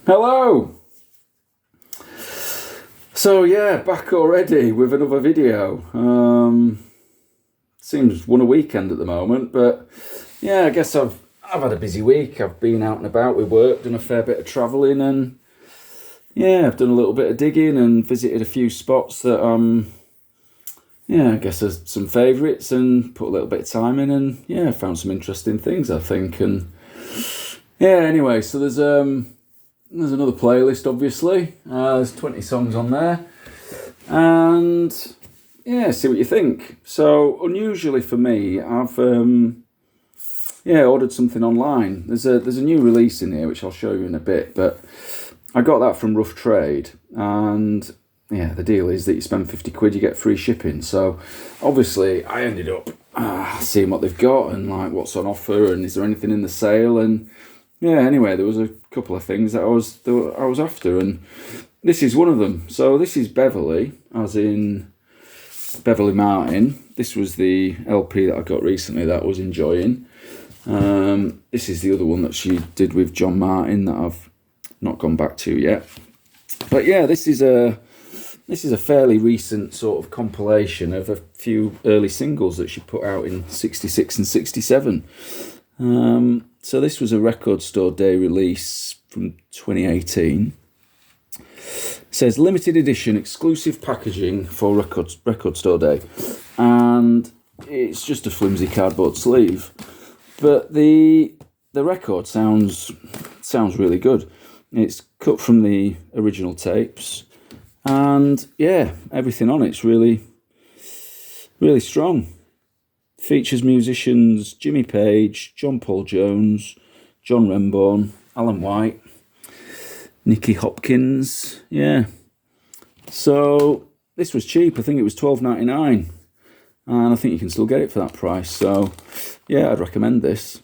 Hello! So yeah, back already with another video. Seems one a weekend at the moment, but yeah, I guess I've had a busy week. I've been out and about with work, done a fair bit of travelling, and yeah, I've done a little bit of digging and visited a few spots that I guess there's some favourites, and put a little bit of time in, and yeah, found some interesting things, I think. And yeah, anyway, so there's another playlist, obviously. There's 20 songs on there. And yeah, see what you think. So, unusually for me, I've ordered something online. There's a new release in here, which I'll show you in a bit. But I got that from Rough Trade. And yeah, the deal is that you spend 50 quid, you get free shipping. So, obviously, I ended up seeing what they've got and like what's on offer and is there anything in the sale. And yeah, anyway, there was a couple of things that I was after, and this is one of them. So this is Beverly, as in Beverly Martin. This was the LP that I got recently that I was enjoying. This is the other one that she did with John Martin that I've not gone back to yet. But yeah, this is a fairly recent sort of compilation of a few early singles that she put out in '66 and '67. So this was a Record Store Day release from 2018. It says limited edition, exclusive packaging for Record Store Day, and it's just a flimsy cardboard sleeve. But the record sounds really good. It's cut from the original tapes, and yeah, everything on it's really strong. Features musicians Jimmy Page, John Paul Jones, John Renbourn, Alan White, Nicky Hopkins. Yeah. So this was cheap. I think it was $12.99, and I think you can still get it for that price. So yeah, I'd recommend this.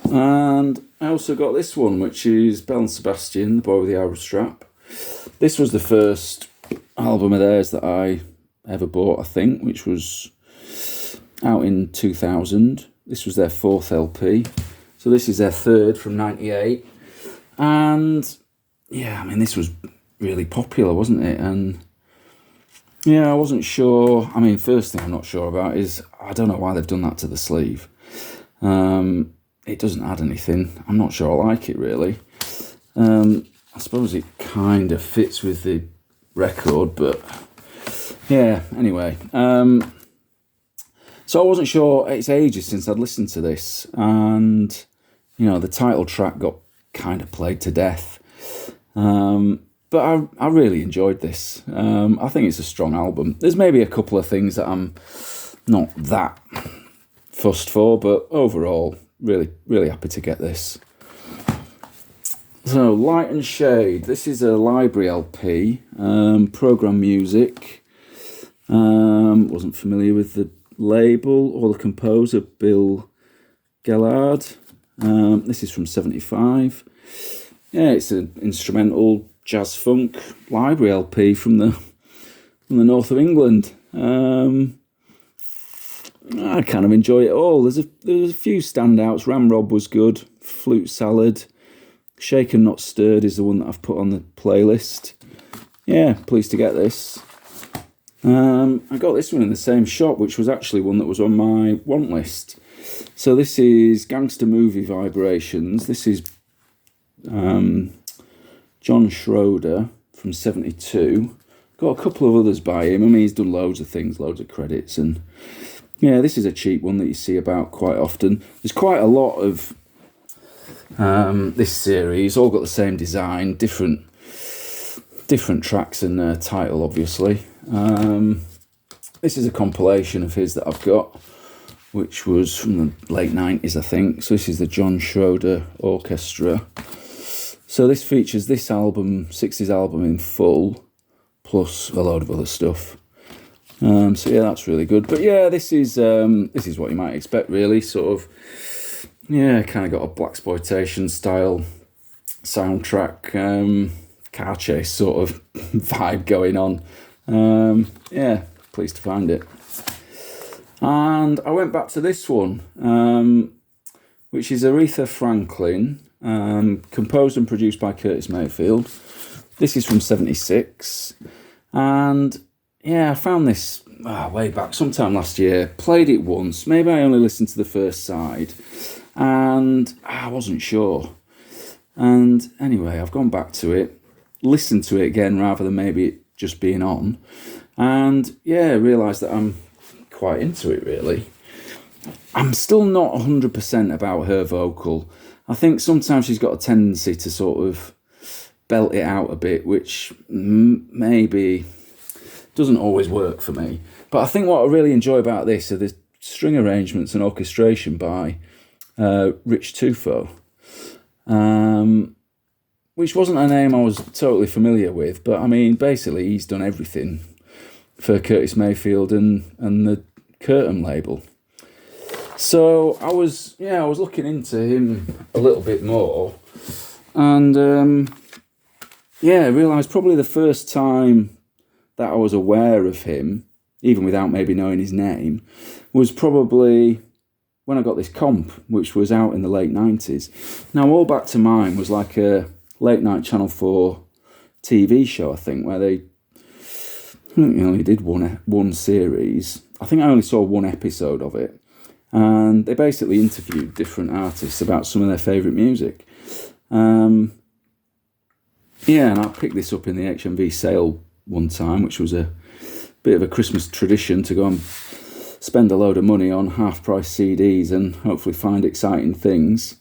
And I also got this one, which is Belle and Sebastian, The Boy with the Arrow Strap. This was the first album of theirs that I ever bought, I think, which was out in 2000. This was their fourth LP. So this is their third from 98. And yeah, I mean, this was really popular, wasn't it? And yeah, I wasn't sure. I mean, first thing I'm not sure about is I don't know why they've done that to the sleeve. It doesn't add anything. I'm not sure I like it, really. I suppose it kind of fits with the record, but yeah, anyway. So I wasn't sure. It's ages since I'd listened to this, and you know, the title track got kind of played to death. But I really enjoyed this. I think it's a strong album. There's maybe a couple of things that I'm not that fussed for, but overall, really happy to get this. So, Light and Shade. This is a library LP, program music. Wasn't familiar with the label or the composer, Bill Gellard. This is from '75. Yeah, it's an instrumental jazz funk library LP from the north of England. I kind of enjoy it all. There's a few standouts. Ramrod was good. Flute Salad. Shaken Not Stirred is the one that I've put on the playlist. Yeah, pleased to get this. I got this one in the same shop, which was actually one that was on my want list. So this is Gangster Movie Vibrations. This is John Schroeder from '72. Got a couple of others by him. I mean, he's done loads of things, loads of credits. And yeah, this is a cheap one that you see about quite often. There's quite a lot of this series, all got the same design, different tracks and title, obviously. This is a compilation of his that I've got, which was from the late 90s, I think. So this is the John Schroeder Orchestra. So this features this album, 60s album in full, plus a load of other stuff. So yeah, that's really good. But yeah, this is what you might expect, really. Sort of, yeah, kind of got a blaxploitation style soundtrack, car chase sort of vibe going on. Yeah, pleased to find it. And I went back to this one, which is Aretha Franklin, composed and produced by Curtis Mayfield. This is from 76. And yeah, I found this way back sometime last year. Played it once. Maybe I only listened to the first side. And I wasn't sure. And anyway, I've gone back to it, listened to it again rather than maybe it just being on. And yeah, realised that I'm quite into it, really. I'm still not 100% about her vocal. I think sometimes she's got a tendency to sort of belt it out a bit, which maybe doesn't always work for me. But I think what I really enjoy about this are the string arrangements and orchestration by Rich Tufo, which wasn't a name I was totally familiar with, but I mean, basically he's done everything for Curtis Mayfield and the Curtin label. So I was looking into him a little bit more, and realised probably the first time that I was aware of him, even without maybe knowing his name, was probably when I got this comp, which was out in the late 90s. Now, All Back to Mine was like a late night Channel 4 TV show, I think, where they only did one series. I think I only saw one episode of it. And they basically interviewed different artists about some of their favourite music. And I picked this up in the HMV sale one time, which was a bit of a Christmas tradition to go and spend a load of money on half-price CDs and hopefully find exciting things.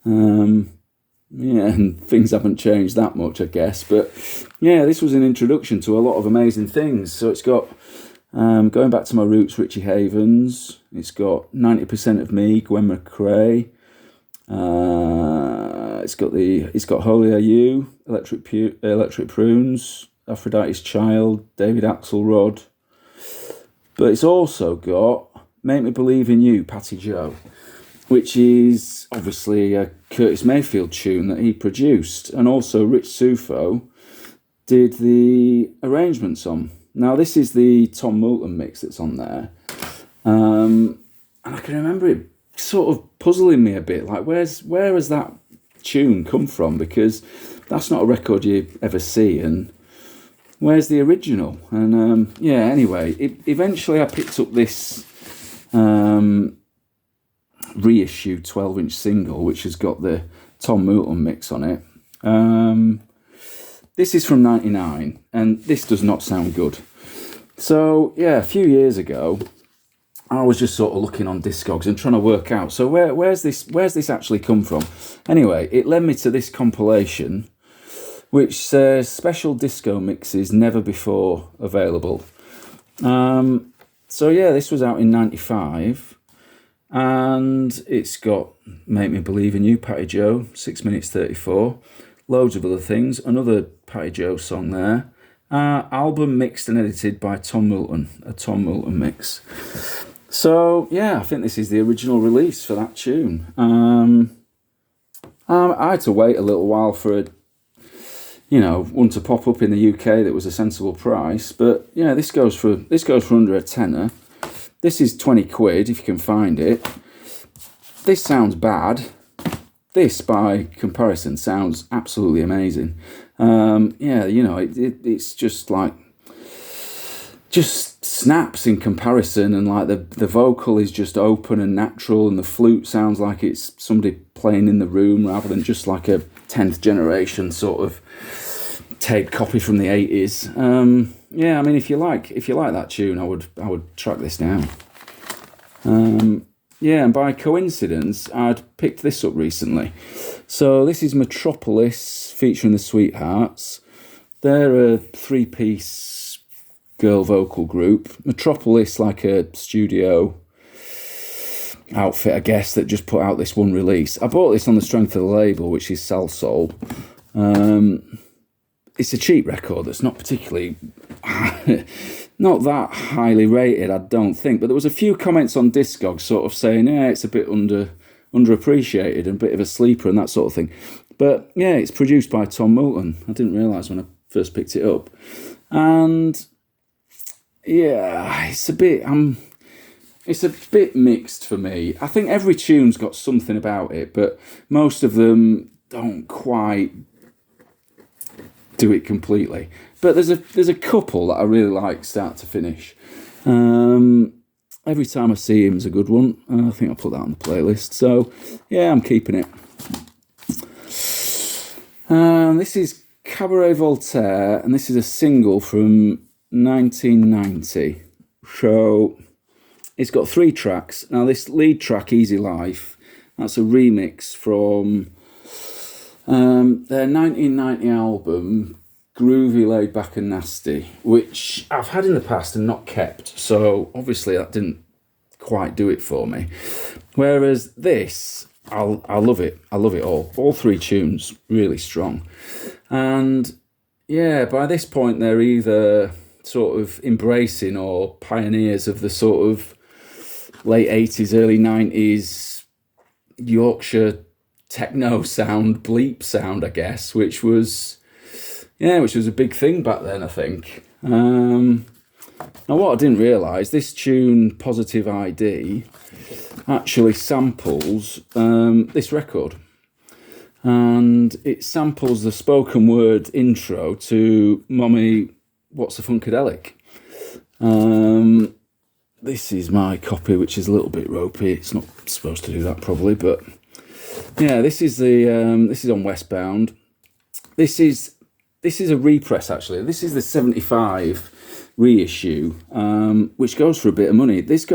And things haven't changed that much, I guess. But yeah, this was an introduction to a lot of amazing things. So it's got, going back to my roots, Richie Havens. It's got 90% of Me, Gwen McRae. It's got Holy Are You, Electric Prunes, Aphrodite's Child, David Axelrod. But it's also got Make Me Believe in You, Patty Joe, which is obviously a Curtis Mayfield tune that he produced. And also Rich Tufo did the arrangements on. Now, this is the Tom Moulton mix that's on there. And I can remember it sort of puzzling me a bit, like where has that tune come from? Because that's not a record you ever see, and where's the original? And anyway, eventually I picked up this reissued 12-inch single, which has got the Tom Moulton mix on it. This is from 99, and this does not sound good. So yeah, a few years ago, I was just sort of looking on Discogs and trying to work out, so where's this actually come from? Anyway, it led me to this compilation, which says special disco mixes never before available. So yeah, this was out in 95, and it's got Make Me Believe in You, Patty Joe, 6 minutes 34, loads of other things, another Patty Joe song there. Album mixed and edited by Tom Moulton, a Tom Moulton mix. So yeah, I think this is the original release for that tune. I had to wait a little while for one to pop up in the UK that was a sensible price. But yeah, this goes for under a tenner. This is 20 quid if you can find it. This sounds bad. This, by comparison, sounds absolutely amazing. It's just like, just snaps in comparison, and like the vocal is just open and natural, and the flute sounds like it's somebody playing in the room rather than just like a 10th generation sort of tape copy from the 80s. I mean, if you like that tune, I would track this down. And by coincidence, I'd picked this up recently. So this is Metropolis featuring the Sweethearts. They're a 3-piece girl vocal group. Metropolis, like a studio outfit, I guess, that just put out this one release. I bought this on the strength of the label, which is Sal Soul. It's a cheap record that's not particularly... not that highly rated, I don't think. But there was a few comments on Discogs sort of saying, it's a bit underappreciated and a bit of a sleeper and that sort of thing. But yeah, it's produced by Tom Moulton. I didn't realise when I first picked it up. And yeah, it's a bit... it's a bit mixed for me. I think every tune's got something about it, but most of them don't quite do it completely. But there's a couple that I really like start to finish. Every Time I See Him's a good one. I think I'll put that on the playlist. So yeah, I'm keeping it. This is Cabaret Voltaire, and this is a single from 1990. So it's got 3 tracks. Now this lead track, Easy Life, that's a remix from their 1990 album, Groovy, Laid Back and Nasty, which I've had in the past and not kept, so obviously that didn't quite do it for me. Whereas this, I love it. I love it all 3 tunes, really strong. And yeah, by this point they're either sort of embracing or pioneers of the sort of late 80s, early 90s Yorkshire techno sound, bleep sound, I guess, which was a big thing back then, I think. Now, what I didn't realise, this tune, Positive ID, actually samples this record. And it samples the spoken word intro to Mommy, What's a Funkadelic? This is my copy, which is a little bit ropey. It's not supposed to do that, probably, but yeah, this is on Westbound. This is a repress, actually. This is the 75 reissue, which goes for a bit of money. This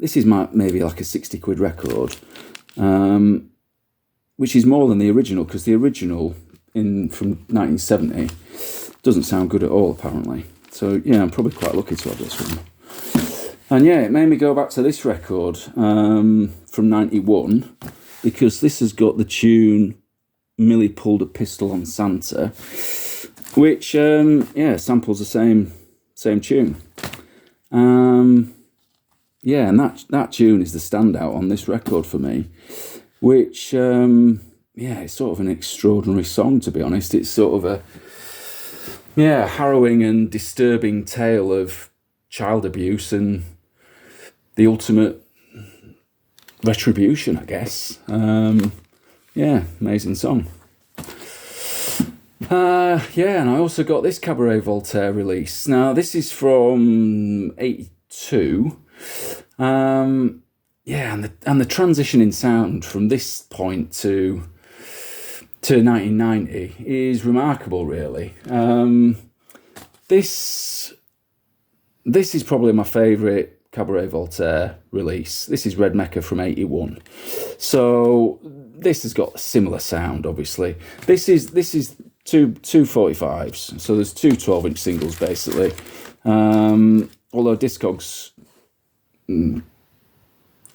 is maybe like a 60 quid record, which is more than the original, because the original from 1970 doesn't sound good at all, apparently. So yeah, I'm probably quite lucky to have this one. And yeah, it made me go back to this record from 91, because this has got the tune Millie Pulled a Pistol on Santa, which samples the same tune. Yeah, and that tune is the standout on this record for me, which it's sort of an extraordinary song, to be honest. It's sort of a harrowing and disturbing tale of child abuse and the ultimate retribution, I guess. Amazing song. And I also got this Cabaret Voltaire release. Now, this is from 82. And the transition in sound from this point to 1990 is remarkable, really. This is probably my favourite Cabaret Voltaire release. This is Red Mecca from 81. So this has got a similar sound, obviously. This is two 45s. So there's 2 12-inch singles, basically. Although Discogs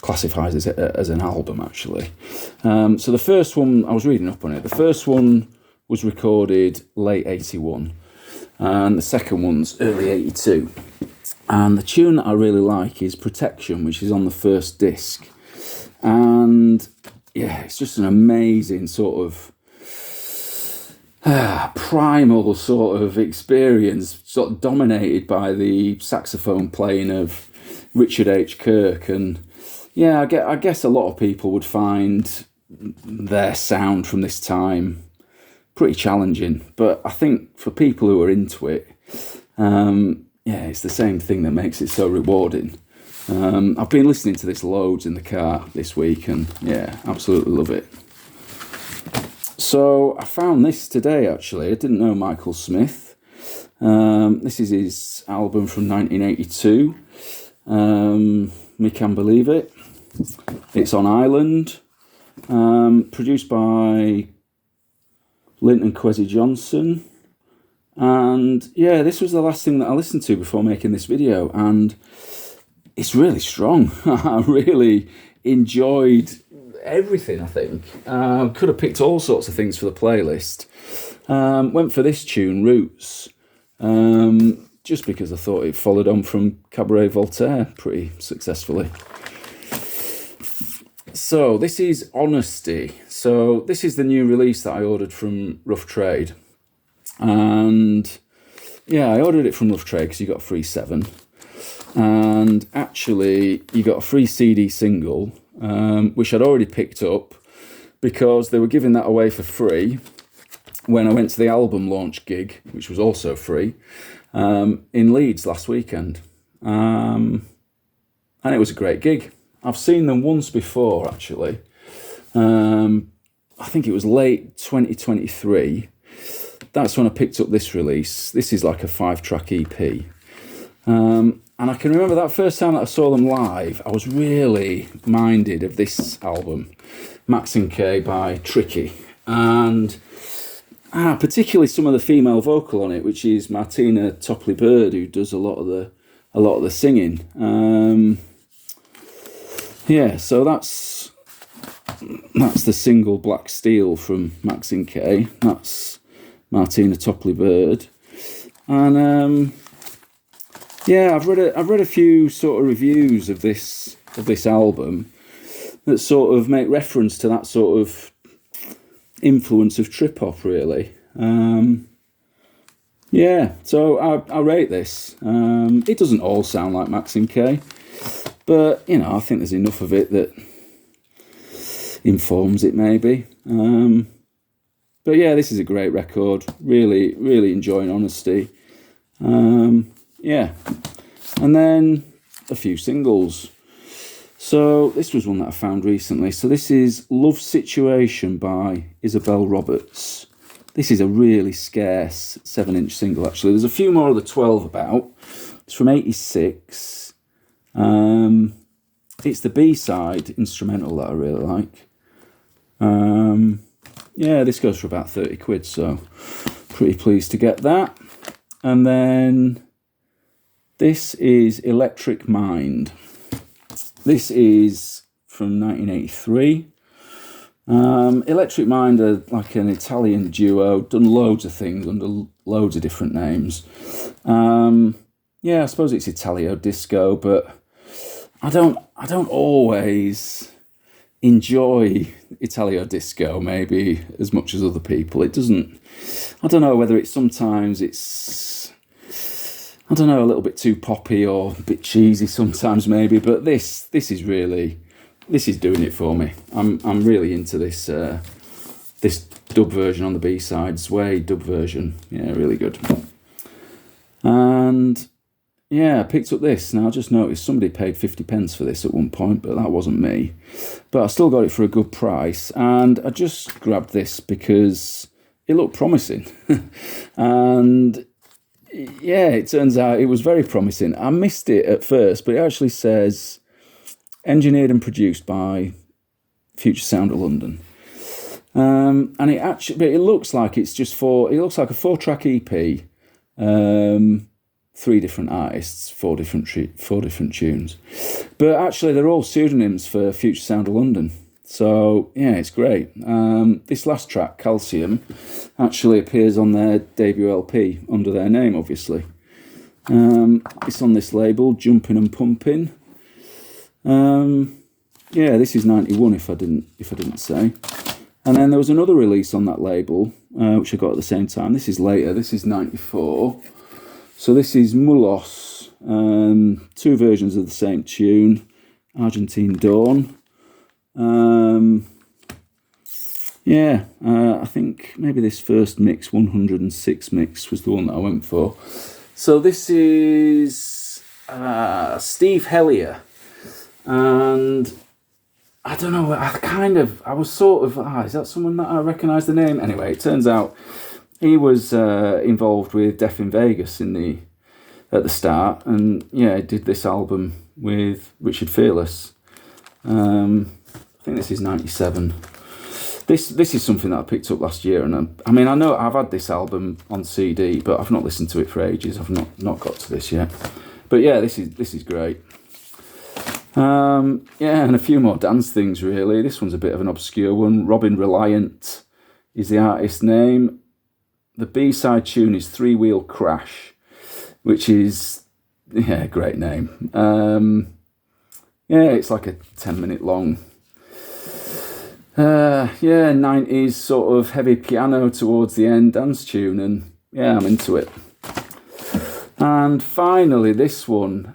classifies it as an album, actually. So the first one, I was reading up on it, the first one was recorded late 81. And the second one's early 82. And the tune that I really like is Protection, which is on the first disc. And yeah, it's just an amazing sort of primal sort of experience, sort of dominated by the saxophone playing of Richard H. Kirk. And yeah, I guess a lot of people would find their sound from this time pretty challenging. But I think for people who are into it, it's the same thing that makes it so rewarding. I've been listening to this loads in the car this week, and yeah, absolutely love it. So I found this today, actually. I didn't know Michael Smith. This is his album from 1982. Me Can Believe It. It's on Island. Produced by Linton Kwesi Johnson. And yeah, this was the last thing that I listened to before making this video, and it's really strong. I really enjoyed everything, I think. Could have picked all sorts of things for the playlist. Went for this tune, Roots, just because I thought it followed on from Cabaret Voltaire pretty successfully. So this is Honesty. So this is the new release that I ordered from Rough Trade. And yeah, I ordered it from Rough Trade because you got a free 7. And actually, you got a free CD single, which I'd already picked up because they were giving that away for free when I went to the album launch gig, which was also free, in Leeds last weekend. And it was a great gig. I've seen them once before, actually. I think it was late 2023. That's when I picked up this release. This is like a 5-track EP. And I can remember that first time that I saw them live, I was really minded of this album, Max and K by Tricky. And particularly some of the female vocal on it, which is Martina Topley-Bird, who does a lot of the singing. So that's the single Black Steel from Max and K. That's Martina Topley-Bird. And I've read a few sort of reviews of this album that sort of make reference to that sort of influence of trip hop, really. So I rate this. It doesn't all sound like Max and K, but I think there's enough of it that informs it, maybe. But yeah, this is a great record. Really, really enjoying Honesty. And then a few singles. So this was one that I found recently. So this is Love Situation by Isabel Roberts. This is a really scarce 7-inch single, actually. There's a few more of the 12 about. It's from 86. It's the B-side instrumental that I really like. This goes for about 30 quid, so pretty pleased to get that. And then this is Electric Mind. This is from 1983. Electric Mind are like an Italian duo, done loads of things under loads of different names. I suppose it's Italio disco, but I don't always enjoy Italio disco maybe as much as other people. It doesn't. I don't know whether it's sometimes a little bit too poppy or a bit cheesy sometimes maybe, but this is doing it for me. I'm really into this this dub version on the B-side, Sway dub version. Yeah, really good. And I picked up this. Now I just noticed somebody paid 50p for this at one point, but that wasn't me. But I still got it for a good price, and I just grabbed this because it looked promising. And it turns out it was very promising. I missed it at first, but it actually says engineered and produced by Future Sound of London. And it looks like it's just it looks like a 4-track EP, 3 different artists, 4 different tunes. But actually they're all pseudonyms for Future Sound of London. So it's great. This last track, Calcium, actually appears on their debut LP under their name, obviously. It's on this label, Jumping and Pumping. This is 91 if I didn't say. And then there was another release on that label, which I got at the same time. This is later. This is 94. So this is Mulos. 2 versions of the same tune. Argentine Dawn. I think maybe this first mix, 106 mix, was the one that I went for. So this is Steve Hellier. And I don't know, I was sort of, is that someone that I recognise the name? Anyway, it turns out he was involved with Death in Vegas at the start, and did this album with Richard Fearless. I think this is 97. This is something that I picked up last year, and I know I've had this album on CD, but I've not listened to it for ages. I've not got to this yet. But this is great. And a few more dance things, really. This one's a bit of an obscure one. Robin Reliant is the artist name. The B-side tune is Three Wheel Crash, which is, a great name. It's like a 10-minute long, 90s sort of heavy piano towards the end dance tune, and I'm into it. And And finally, this one,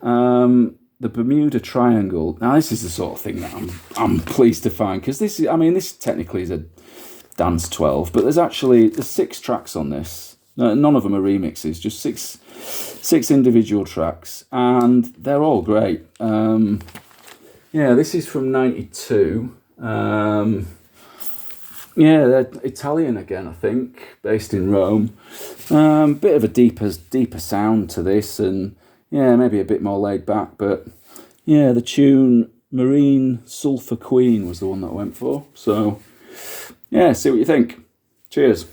the Bermuda Triangle. Now, this is the sort of thing that I'm pleased to find, because this is, I mean, this technically is a dance 12, but there's 6 tracks on this. None of them are remixes, just six individual tracks, and they're all great. Yeah, this is from '92. Yeah, they're Italian again, I think, based in Rome. Bit of a deeper sound to this, and yeah, maybe a bit more laid back, but yeah, the tune Marine Sulphur Queen was the one that I went for. So yeah, see what you think. Cheers.